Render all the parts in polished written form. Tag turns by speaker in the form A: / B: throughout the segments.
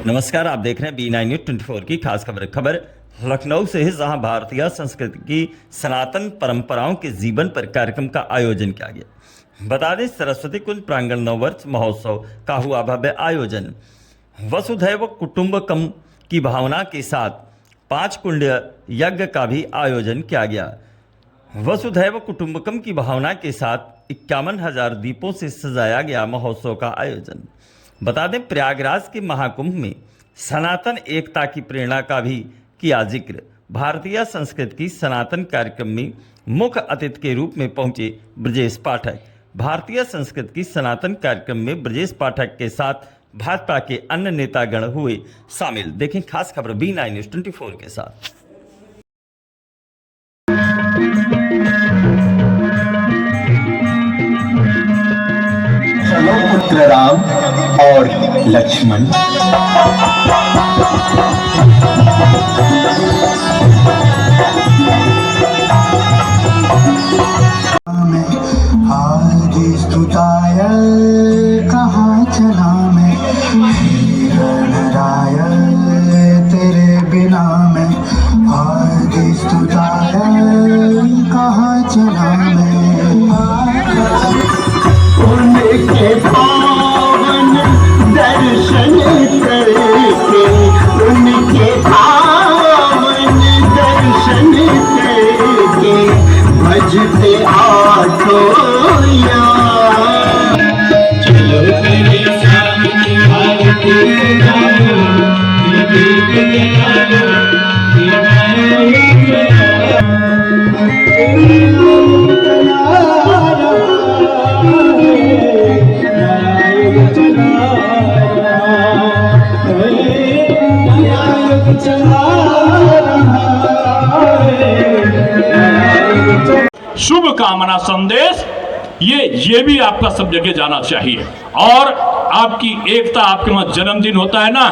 A: नमस्कार, आप देख रहे हैं B9 न्यूज़ 24 की खास खबर लखनऊ से है, जहां भारतीय संस्कृति की सनातन परंपराओं के जीवन पर कार्यक्रम का आयोजन किया गया। बता दें, सरस्वती कुंज प्रांगण नववर्ष महोत्सव का हुआ भव्य आयोजन। वसुधैव कुटुंबकम की भावना के साथ 5 कुंड यज्ञ का भी आयोजन किया गया। वसुधैव कुटुंबकम की भावना के साथ 51,000 दीपों से सजाया गया महोत्सव का आयोजन। बता दें, प्रयागराज के महाकुंभ में सनातन एकता की प्रेरणा का भी किया जिक्र। भारतीय संस्कृति की सनातन कार्यक्रम में मुख्य अतिथि के रूप में पहुंचे ब्रजेश पाठक। भारतीय संस्कृति की सनातन कार्यक्रम में ब्रजेश पाठक के साथ भाजपा के अन्य नेतागण हुए शामिल। देखें खास खबर B9 न्यूज़ 24 के साथ।
B: पुत्र राम और लक्ष्मण स्तुताय कहाँ चला मैं राय तेरे बिना मैं स्तुताय कहाँ चला मैं उनके पावन दर्शन करके उनके पावन दर्शन करके भजते आठो चलो तेरे सामने आरती सजाओ दीप
C: शुभ कामना संदेश ये भी आपका सब जगह जाना चाहिए। और आपकी एकता, आपके वहां जन्मदिन होता है ना,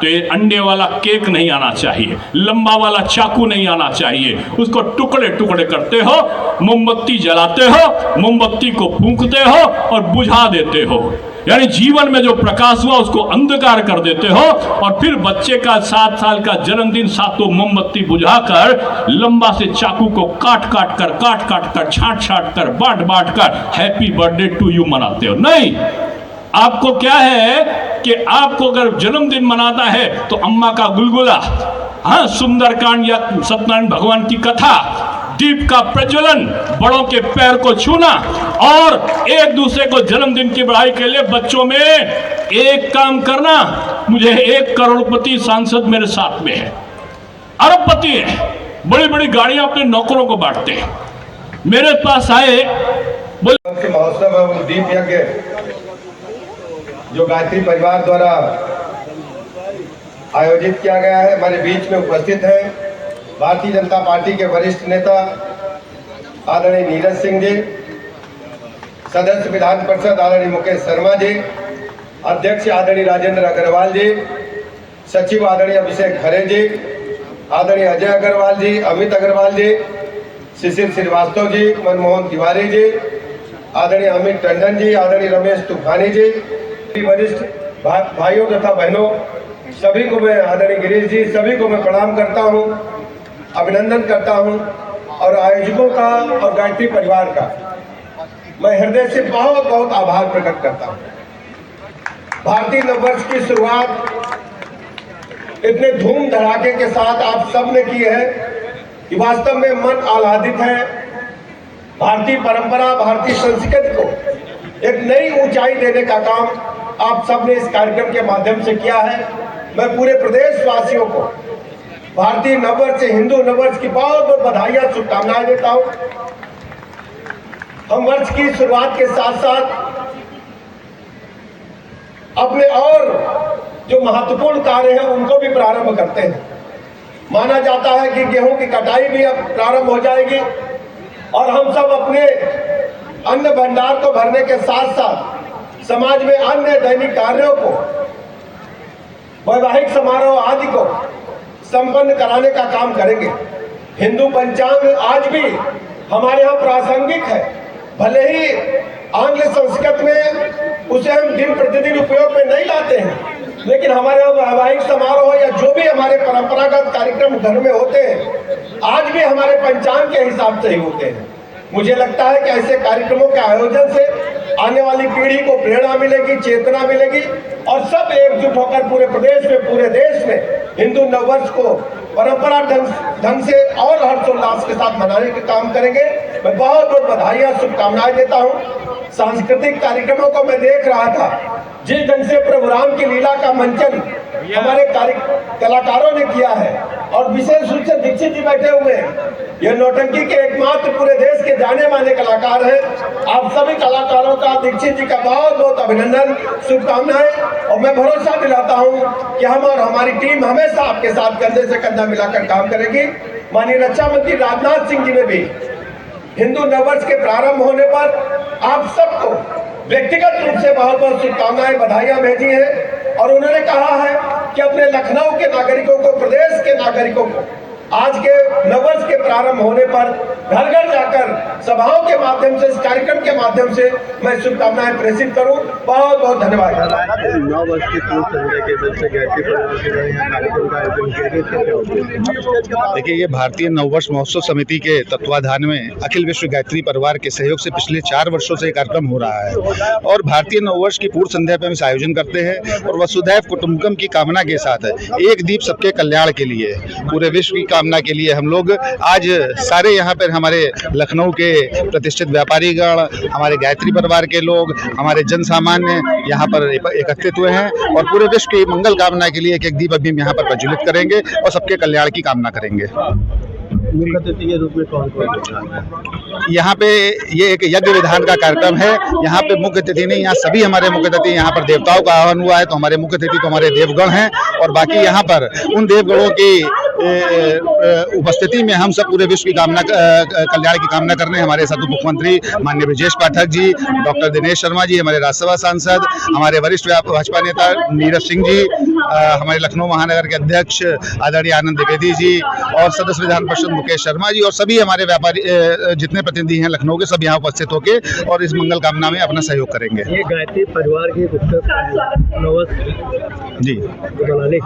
C: तो ये अंडे वाला केक नहीं आना चाहिए, लंबा वाला चाकू नहीं आना चाहिए। उसको टुकड़े टुकड़े करते हो, मोमबत्ती जलाते हो, मोमबत्ती को फूंकते हो और बुझा देते हो, यानी जीवन में जो प्रकाश हुआ उसको अंधकार कर देते हो। और फिर बच्चे का 7 साल का जन्मदिन सातों मोमबत्ती बुझाकर लंबा से चाकू को काट काट कर छाट कर बांट कर हैप्पी बर्थडे टू यू मनाते हो। नहीं, आपको क्या है कि आपको अगर जन्मदिन मनाता है तो अम्मा का गुलगुला, हाँ, सुंदरकांड या सत्यनारायण भगवान की कथा, दीप का प्रज्वलन, बड़ों के पैर को छूना और एक दूसरे को जन्मदिन की बधाई के लिए बच्चों में एक काम करना। मुझे 1 करोड़पति सांसद मेरे साथ में है, अरबपति है, बड़ी बड़ी गाड़ियां अपने नौकरों को बांटते हैं। मेरे पास आए, बोले
D: महोत्सव है वो दीप यज्ञ जो गायत्री परिवार द्वारा आयोजित किया गया है। हमारे बीच में उपस्थित है भारतीय जनता पार्टी के वरिष्ठ नेता आदरणीय नीरज सिंह जी, सदस्य विधान परिषद आदरणीय मुकेश शर्मा जी, अध्यक्ष आदरणीय राजेंद्र अग्रवाल जी, सचिव आदरणीय अभिषेक खरे जी, आदरणीय अजय अग्रवाल जी, अमित अग्रवाल जी, शिशिर श्रीवास्तव जी, मनमोहन तिवारी जी, आदरणीय अमित टंडन जी, आदरणीय रमेश तूफानी जी, वरिष्ठ भाइयों तथा बहनों, सभी को मैं, आदरणीय गिरीश जी, सभी को मैं प्रणाम करता हूं, अभिनंदन करता हूं। और आयोजकों का और गायत्री परिवार का मैं हृदय से बहुत बहुत आभार प्रकट करता हूं। भारतीय नववर्ष की शुरुआत इतने धूम धड़ाके के साथ आप सब ने की है कि वास्तव में मन आह्लादित है। भारतीय परंपरा, भारतीय संस्कृति को एक नई ऊंचाई देने का काम आप सब ने इस कार्यक्रम के माध्यम से किया है। मैं पूरे प्रदेशवासियों को भारतीय नववर्ष, हिंदू नववर्ष की बहुत बहुत बधाइयां, शुभकामनाएं देता हूं। हम वर्ष की शुरुआत के साथ साथ अपने और जो महत्वपूर्ण कार्य हैं उनको भी प्रारंभ करते हैं। माना जाता है कि गेहूं की कटाई भी अब प्रारंभ हो जाएगी और हम सब अपने अन्न भंडार को भरने के साथ साथ समाज में अन्य दैनिक कार्यों को, वैवाहिक समारोह आदि को संपन्न कराने का काम करेंगे। हिंदू पंचांग आज भी हमारे यहाँ प्रासंगिक है, भले ही आंग्ल संस्कृत में उसे हम दिन प्रतिदिन उपयोग में नहीं लाते हैं, लेकिन हमारे यहाँ वैवाहिक समारोह या जो भी हमारे परंपरागत कार्यक्रम घर में होते हैं, आज भी हमारे पंचांग के हिसाब से ही होते हैं। मुझे लगता है कि ऐसे कार्यक्रमों के आयोजन से आने वाली पीढ़ी को प्रेरणा मिलेगी, चेतना मिलेगी और सब एकजुट होकर पूरे प्रदेश में, पूरे देश में हिंदू नववर्ष को परंपरा ढंग से और हर्षोल्लास के साथ मनाने का काम करेंगे। मैं बहुत बहुत बधाई और शुभकामनाएं देता हूँ। सांस्कृतिक कार्यक्रमों को मैं देख रहा था, जिस ढंग से प्रभु राम की लीला का मंचन हमारे कलाकारों ने किया है और विशेष रूप से दीक्षित जी बैठे हुए हैं। ये नौटंकी के एकमात्र पूरे देश के जाने माने कलाकार हैं। आप सभी कलाकारों का, दीक्षित जी का बहुत बहुत अभिनंदन, शुभकामनाएं और मैं भरोसा दिलाता हूं कि हम और हमारी टीम हमेशा आपके साथ कंधे से कंधा मिलाकर काम करेगी। माननीय रक्षा मंत्री राजनाथ सिंह जी ने भी हिंदू नववर्ष के प्रारंभ होने पर आप सबको व्यक्तिगत रूप से बहुत बहुत शुभकामनाएं, बधाइयां भेजी हैं और उन्होंने कहा है कि अपने लखनऊ के नागरिकों को, प्रदेश के नागरिकों को आज के नववर्ष के प्रारंभ होने पर घर घर जाकर सभाओं के माध्यम से, इस कार्यक्रम के माध्यम से मैं शुभकामनाएं प्रेषित करूं। बहुत बहुत धन्यवाद।
E: नववर्ष की पूर्व संध्या के दिन से गायत्री परिवार के यहाँ कार्यक्रम का आयोजन किया। देखिए, ये भारतीय नववर्ष महोत्सव समिति के तत्वाधान में अखिल विश्व गायत्री परिवार के सहयोग से पिछले 4 वर्षों से कार्यक्रम हो रहा है और भारतीय नववर्ष की पूर्व संध्या पे हम इस आयोजन करते हैं और वसुधैव कुटुंबकम की कामना के साथ एक दीप सबके कल्याण के लिए, पूरे विश्व की कामना के लिए हम लोग आज सारे यहाँ पर हमारे लखनऊ के प्रतिष्ठित व्यापारीगण, हमारे गायत्री परिवार के लोग, हमारे जन सामान्य यहाँ पर एकत्रित हुए हैं और पूरे विश्व की मंगल कामना के लिए एक दीप अभी हम यहाँ पर प्रज्वलित करेंगे और सबके कल्याण की कामना करेंगे। मुख्य अतिथि के रूप में कौन
F: यहाँ पे ये एक यज्ञ विधान का कार्यक्रम है। यहाँ पे मुख्य अतिथि नहीं, यहाँ सभी हमारे मुख्य अतिथि, यहाँ पर देवताओं का आह्वान हुआ है तो हमारे मुख्य अतिथि तो हमारे देवगण हैं और बाकी यहाँ पर उन देवगणों की उपस्थिति में हम सब पूरे विश्व की कामना, कल्याण की कामना कर रहे हैं। हमारे साथ उप मुख्यमंत्री माननीय ब्रजेश पाठक जी, डॉक्टर दिनेश शर्मा जी, हमारे राज्यसभा सांसद, हमारे वरिष्ठ भाजपा नेता नीरज सिंह जी, हमारे लखनऊ महानगर के अध्यक्ष आदरणीय आनंद द्विवेदी जी और सदस्य विधान परिषद मुकेश शर्मा जी और सभी हमारे व्यापारी जितने प्रतिनिधि हैं लखनऊ के, सब यहाँ उपस्थित होकर और इस मंगल कामना में अपना सहयोग करेंगे।
E: ये गायत्री परिवार की
F: जी
E: बनाने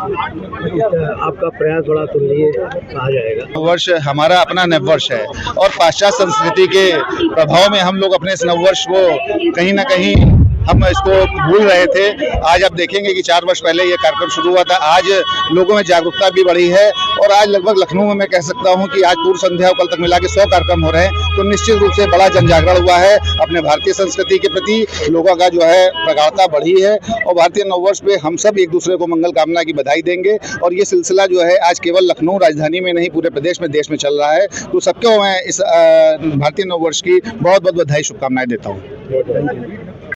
E: आपका प्रयास बड़ा तो ये कहा जाएगा।
F: वर्ष हमारा अपना नववर्ष है और पाश्चात्य संस्कृति के प्रभाव में हम लोग अपने इस नववर्ष को कहीं ना कहीं हम इसको भूल रहे थे। आज आप देखेंगे कि 4 वर्ष पहले ये कार्यक्रम शुरू हुआ था। आज लोगों में जागरूकता भी बढ़ी है और आज लगभग लखनऊ में मैं कह सकता हूं कि आज पूर्व संध्या कल तक मिला के 100 कार्यक्रम हो रहे हैं, तो निश्चित रूप से बड़ा जनजागरण हुआ है। अपने भारतीय संस्कृति के प्रति लोगों का जो है प्रगाढ़ता बढ़ी है और भारतीय नववर्ष पे हम सब एक दूसरे को मंगल कामना की बधाई देंगे और ये सिलसिला जो है आज केवल लखनऊ राजधानी में नहीं, पूरे प्रदेश में, देश में चल रहा है। तो सबको मैं इस भारतीय नववर्ष की बहुत बहुत बधाई, शुभकामनाएं देता हूँ।